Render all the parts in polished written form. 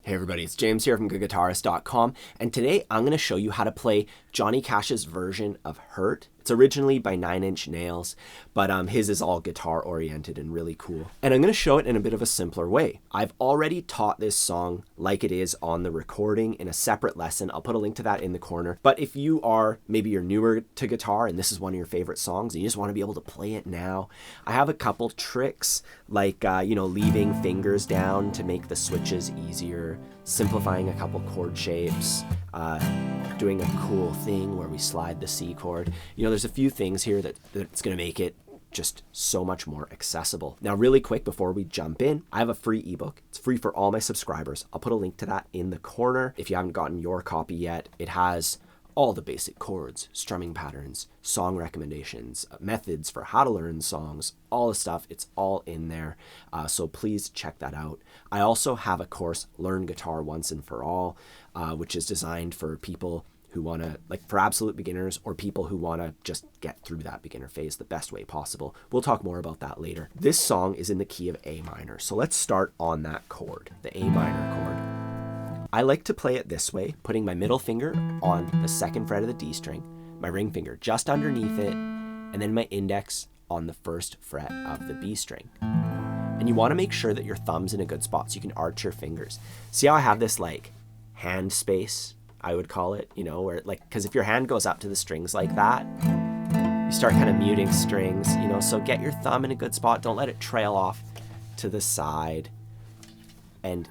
Hey everybody, it's James here from GOODGUITARIST.com, and today I'm going to show you how to play Johnny Cash's version of Hurt. It's originally by 9 Inch Nails, but his is all guitar oriented and really cool. And I'm going to show it in a bit of a simpler way. I've already taught this song like it is on the recording in a separate lesson. I'll put a link to that in the corner. But if you are, maybe you're newer to guitar and this is one of your favorite songs and you just want to be able to play it now, I have a couple tricks like, leaving fingers down to make the switches easier, simplifying a couple chord shapes, doing a cool thing where we slide the C chord. There's a few things here that's going to make it just so much more accessible. Now, really quick before we jump in, I have a free ebook. It's free for all my subscribers. I'll put a link to that in the corner. If you haven't gotten your copy yet, it has all the basic chords, strumming patterns, song recommendations, methods for how to learn songs, all the stuff. It's all in there. So please check that out. I also have a course, Learn Guitar Once and For All, which is designed for people who want to, for absolute beginners or people who want to just get through that beginner phase the best way possible. We'll talk more about that later. This song is in the key of A minor. So let's start on that chord, the A minor chord. I like to play it this way, putting my middle finger on the second fret of the D string, my ring finger just underneath it, and then my index on the first fret of the B string. And you want to make sure that your thumb's in a good spot so you can arch your fingers. See how I have this hand space, I would call it, where because if your hand goes up to the strings like that, you start kind of muting strings, so get your thumb in a good spot. Don't let it trail off to the side, and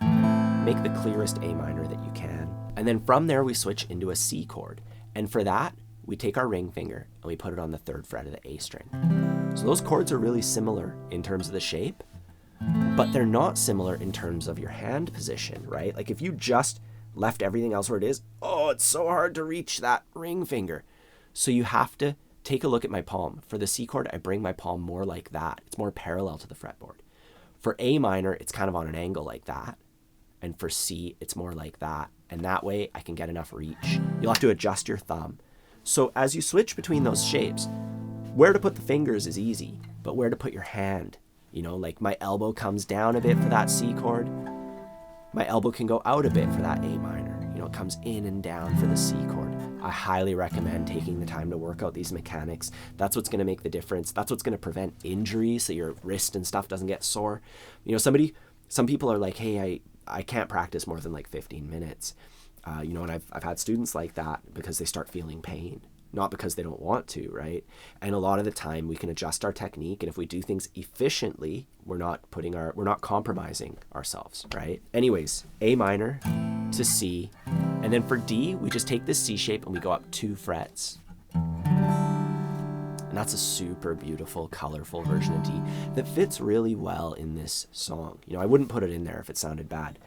make the clearest A minor that you can. And then from there, we switch into a C chord. And for that, we take our ring finger and we put it on the third fret of the A string. So those chords are really similar in terms of the shape, but they're not similar in terms of your hand position, right? Like if you just left everything else where it is, it's so hard to reach that ring finger. So you have to take a look at my palm. For the C chord, I bring my palm more like that. It's more parallel to the fretboard. For A minor, it's kind of on an angle like that. And for C, it's more like that. And that way I can get enough reach. You'll have to adjust your thumb. So as you switch between those shapes, where to put the fingers is easy, but where to put your hand, like my elbow comes down a bit for that C chord. My elbow can go out a bit for that A minor. It comes in and down for the C chord. I highly recommend taking the time to work out these mechanics. That's what's going to make the difference. That's what's going to prevent injuries so your wrist and stuff doesn't get sore. Some people are like, hey, I can't practice more than 15 minutes. And I've had students like that because they start feeling pain, not because they don't want to, right? And a lot of the time we can adjust our technique, and if we do things efficiently, we're not compromising ourselves, right? Anyways, A minor to C, and then for D, we just take this C shape and we go up 2 frets. And that's a super beautiful, colorful version of D that fits really well in this song. I wouldn't put it in there if it sounded bad.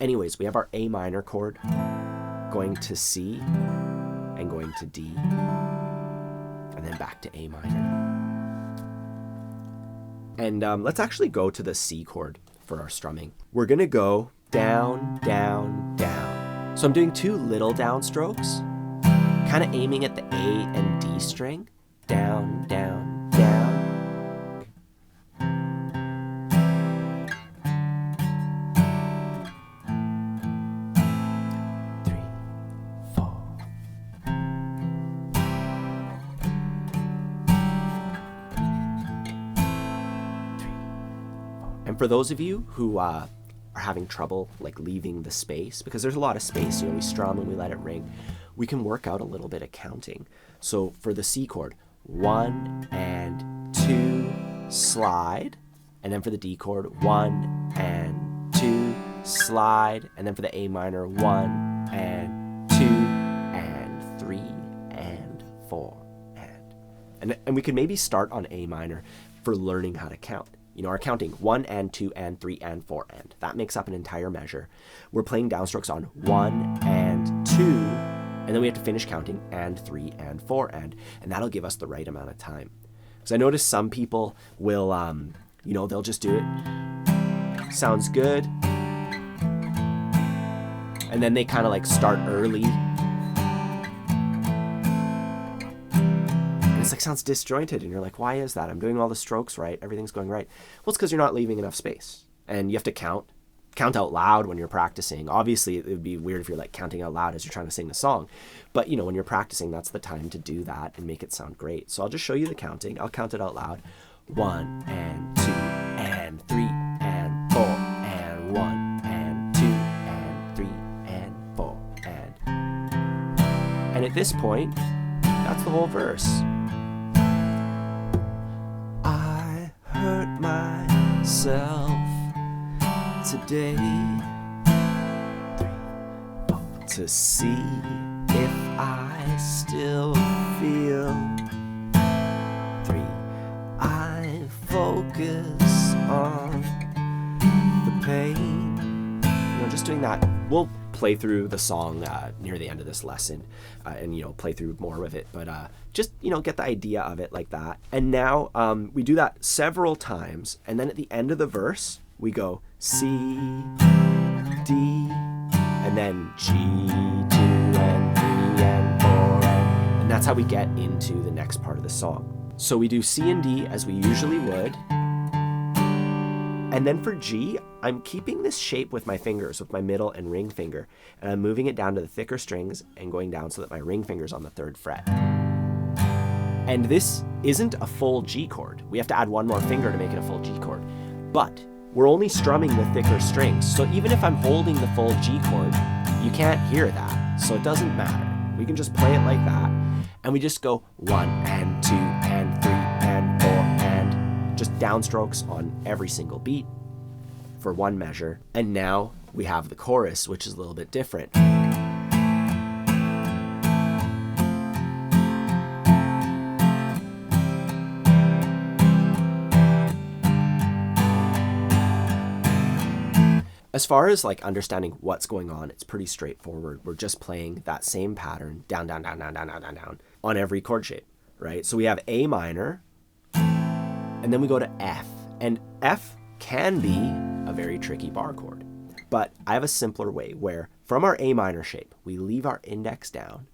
Anyways, we have our A minor chord going to C and going to D, and then back to A minor. And let's actually go to the C chord for our strumming. We're gonna go down, down, down. So I'm doing 2 little downstrokes, kind of aiming at the A and D string. Down, down, down. 3, 4. And for those of you who are having trouble leaving the space, because there's a lot of space, we strum and we let it ring, we can work out a little bit of counting. So for the C chord, 1 and 2, slide. And then for the D chord, 1 and 2, slide. And then for the A minor, 1 and 2 and 3 and 4 and we could maybe start on A minor for learning how to count. Our counting 1 and 2 and 3 and 4 and. That makes up an entire measure. We're playing downstrokes on 1 and 2, and then we have to finish counting and 3 and 4 and that'll give us the right amount of time. Because I notice some people will, they'll just do it. Sounds good. And then they kind of start early. And it's sounds disjointed, and you're like, why is that? I'm doing all the strokes right. Everything's going right. Well, it's because you're not leaving enough space. And you have to count count out loud when you're practicing. Obviously, it would be weird if you're like counting out loud as you're trying to sing the song. But, you know, when you're practicing, that's the time to do that and make it sound great. So I'll just show you the counting. I'll count it out loud. 1 and 2 and 3 and 4 and 1 and 2 and 3 and 4 and at this point, that's the whole verse. I hurt myself today to see if I still feel. 3, I focus on the pain. You know, just doing that. We'll play through the song near the end of this lesson and, you know, play through more of it, but just, you know, get the idea of it like that. And now we do that several times, and then at the end of the verse we go C, D, and then G, 2 and 3 and 4 and that's how we get into the next part of the song. So we do C and D as we usually would, and then for G, I'm keeping this shape with my fingers, with my middle and ring finger, and I'm moving it down to the thicker strings and going down so that my ring finger's on the 3rd fret. And this isn't a full G chord. We have to add one more finger to make it a full G chord. But we're only strumming the thicker strings, so even if I'm holding the full G chord, you can't hear that, so it doesn't matter. We can just play it like that, and we just go 1 and 2 and 3 and 4 and just downstrokes on every single beat for one measure. And now we have the chorus, which is a little bit different. As far as like understanding what's going on, it's pretty straightforward. We're just playing that same pattern, down, down, down, down, down, down, down, down, on every chord shape, right? So we have A minor, and then we go to F. And F can be a very tricky bar chord. But I have a simpler way where from our A minor shape, we leave our index down,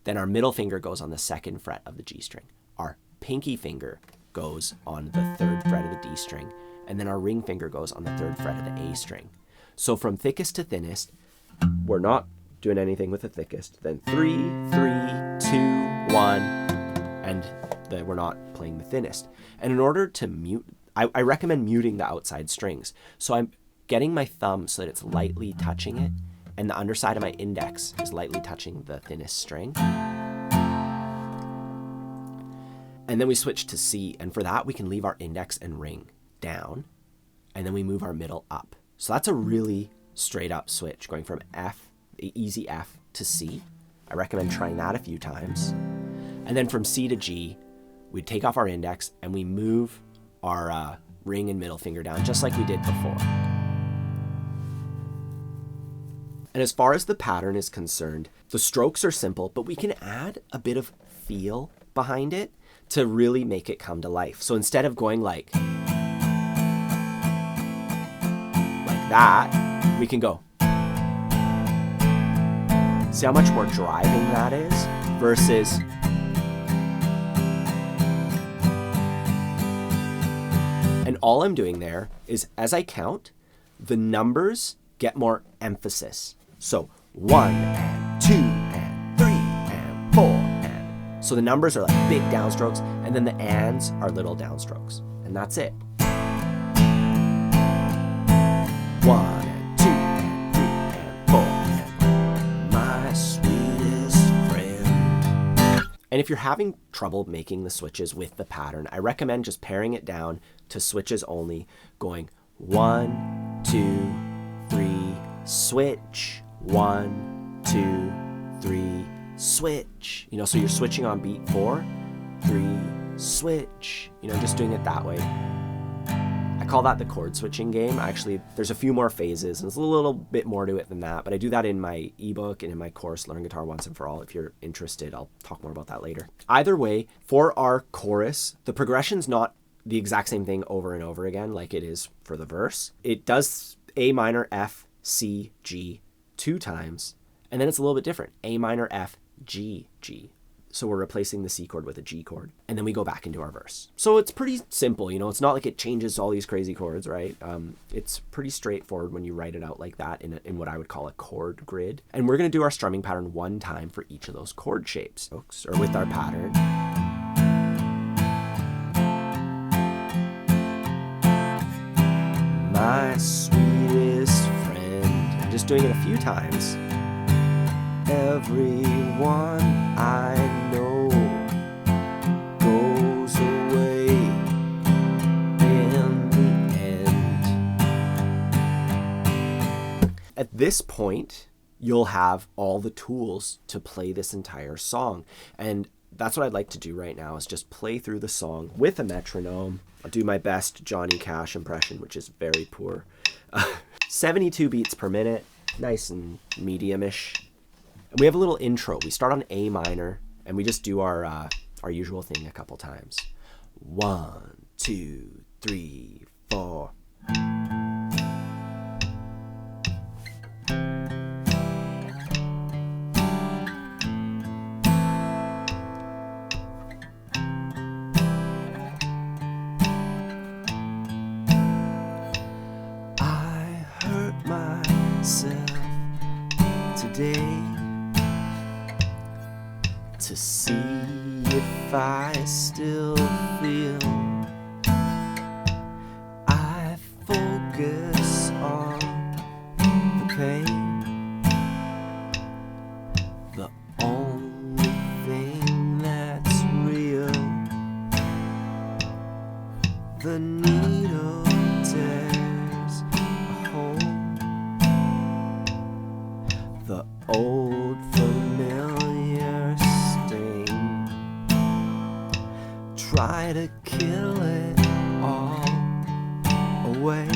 then our middle finger goes on the 2nd fret of the G string. Our pinky finger goes on the 3rd fret of the D string, and then our ring finger goes on the 3rd fret of the A string. So from thickest to thinnest, we're not doing anything with the thickest. Then 3, 3, 2, 1, and then we're not playing the thinnest. And in order to mute, I recommend muting the outside strings. So I'm getting my thumb so that it's lightly touching it, and the underside of my index is lightly touching the thinnest string. And then we switch to C, and for that we can leave our index and ring down, and then we move our middle up. So that's a really straight up switch, going from F, the easy F, to C. I recommend trying that a few times. And then from C to G, we take off our index and we move our ring and middle finger down just like we did before. And as far as the pattern is concerned, the strokes are simple, but we can add a bit of feel behind it to really make it come to life. So instead of going like that, we can go. See how much more driving that is versus and all I'm doing there is as I count, the numbers get more emphasis. So 1 and 2 and 3 and 4 and so the numbers are like big downstrokes, and then the ands are little downstrokes, and that's it. 1 and 2 and 3 and 4 and my sweetest friend. And if you're having trouble making the switches with the pattern, I recommend just paring it down to switches only, going 1, 2, 3, switch, 1, 2, 3, switch. You know, so you're switching on beat 4, 3, switch. You know, just doing it that way. I call that the chord switching game. Actually, there's a few more phases, and there's a little bit more to it than that, but I do that in my ebook and in my course, Learn Guitar Once and For All. If you're interested, I'll talk more about that later. Either way, for our chorus, the progression's not the exact same thing over and over again like it is for the verse. It does A minor, F, C, G 2 times, and then it's a little bit different. A minor, F, G, G. So we're replacing the C chord with a G chord, and then we go back into our verse. So it's pretty simple, you know, it's not like it changes all these crazy chords, right? It's pretty straightforward when you write it out like that in what I would call a chord grid. And we're gonna do our strumming pattern one time for each of those chord shapes, or with our pattern. My sweetest friend. I'm just doing it a few times. Everyone I know goes away in the end. At this point, you'll have all the tools to play this entire song. And that's what I'd like to do right now, is just play through the song with a metronome. I'll do my best Johnny Cash impression, which is very poor. 72 beats per minute, nice and medium-ish. And we have a little intro. We start on A minor, and we just do our usual thing a couple times. 1, 2, 3, 4. I hurt myself today to see if I still feel. I focus on the pain, the only thing that's real. The needle tears a hole, the old familiar sting. Try to kill it all away,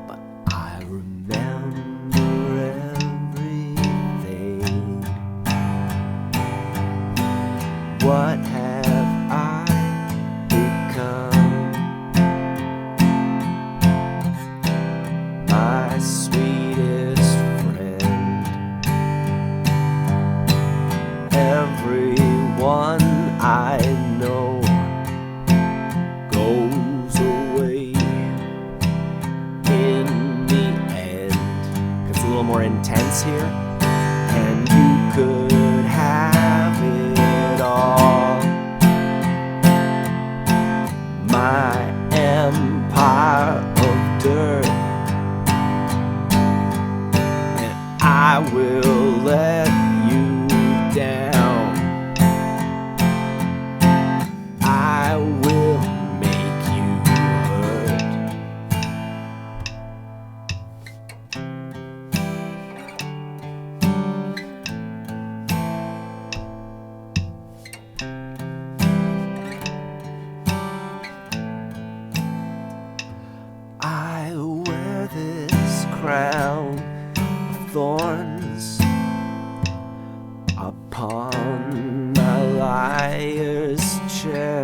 but I remember everything. What have I become? My sweetest friend. Everyone I know goes away in the end. It's a little more intense here. And you could have it all. My empire of dirt, and I will let you down. I will make you hurt. I wear this crown of thorns upon my liar's chair.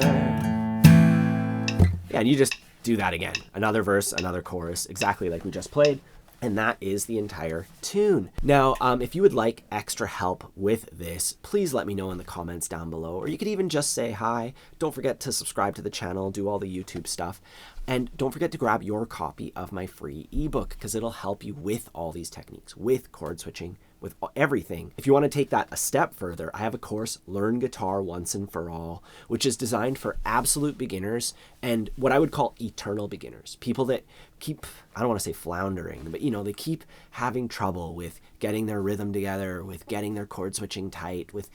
Yeah, and you just do that again. Another verse, another chorus, exactly like we just played. And that is the entire tune. Now, if you would like extra help with this, please let me know in the comments down below, or you could even just say hi. Don't forget to subscribe to the channel, do all the YouTube stuff. And don't forget to grab your copy of my free ebook, because it'll help you with all these techniques, with chord switching, with everything. If you want to take that a step further, I have a course, Learn Guitar Once and For All, which is designed for absolute beginners and what I would call eternal beginners. People that keep, I don't want to say floundering, but you know, they keep having trouble with getting their rhythm together, with getting their chord switching tight, with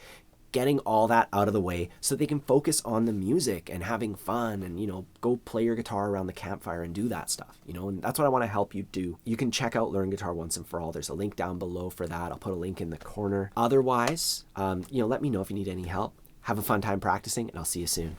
getting all that out of the way so they can focus on the music and having fun and, you know, go play your guitar around the campfire and do that stuff, you know, and that's what I want to help you do. You can check out Learn Guitar Once and For All. There's a link down below for that. I'll put a link in the corner. Otherwise, you know, let me know if you need any help. Have a fun time practicing, and I'll see you soon.